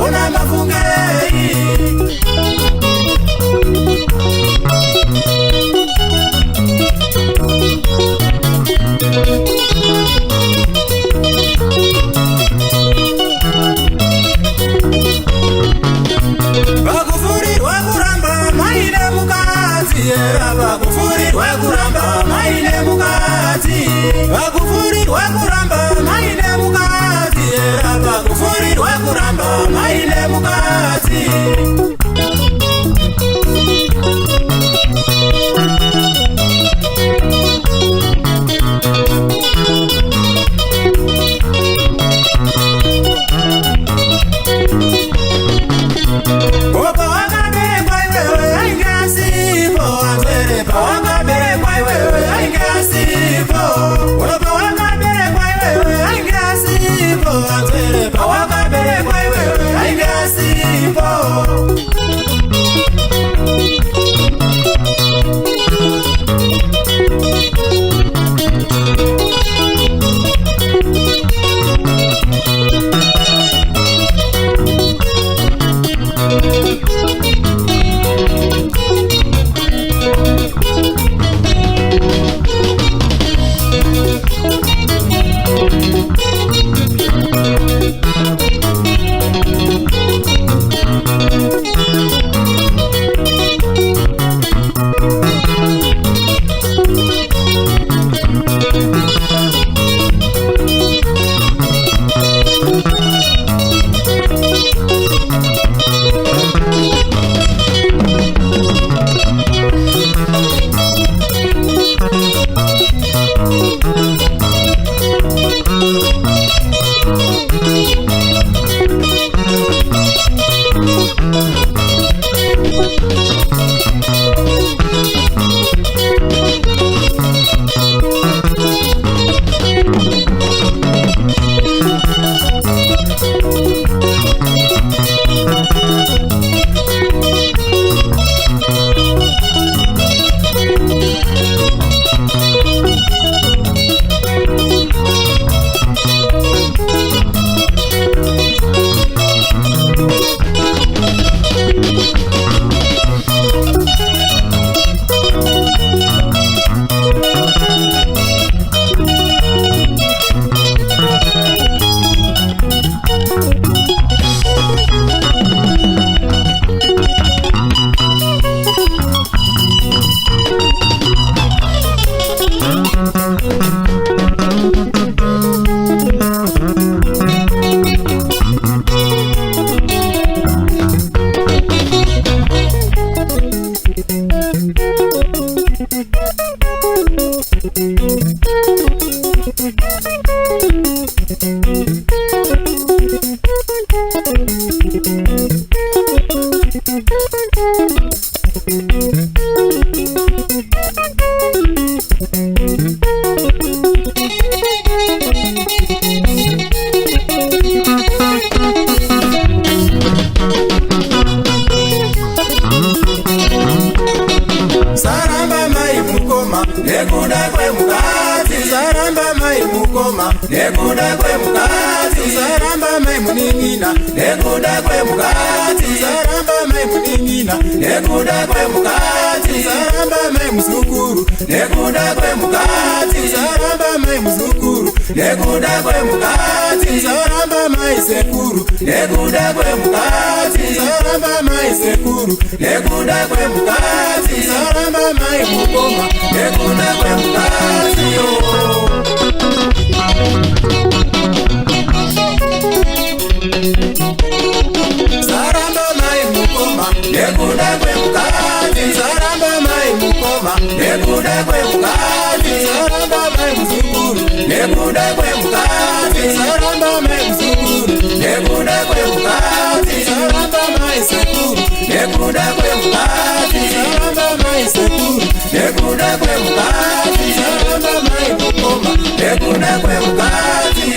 ona mafungei. Magufuli wakuramba maine mukati, Magufuli wakuramba maine mukati, Magufuli wakuramba maine mukati, Magufuli wakuramba maine mukati. Saramba mai mukoma nekuda kwemukati, Saramba mai mukoma nekuda kwemukati, Saramba mai muningina nekuda kwemukati, Saramba mai muningina nekuda kwemukati, Saramba mai muzukuru nekuda kwemukati, Saramba mai muzukuru nekuda kwemukati, Saramba mai sekuru nekuda kwemukati, Saramba mai sekuru nekuda kwemukati, Saramba mai mukoma nekuda kwemukati. Saramba mai mukoma nekuda kwemukati, Saramba mai mukoma nekuda kwemukati, Saramba mai muzukuru nekuda kwemukati, Saramba mai muzukuru nekuda kwemukati, Saramba mai sekuru nekuda kwemukati, Saramba mai sekuru nekuda kwemukati, Saramba mai mukoma nekuda kwemukati.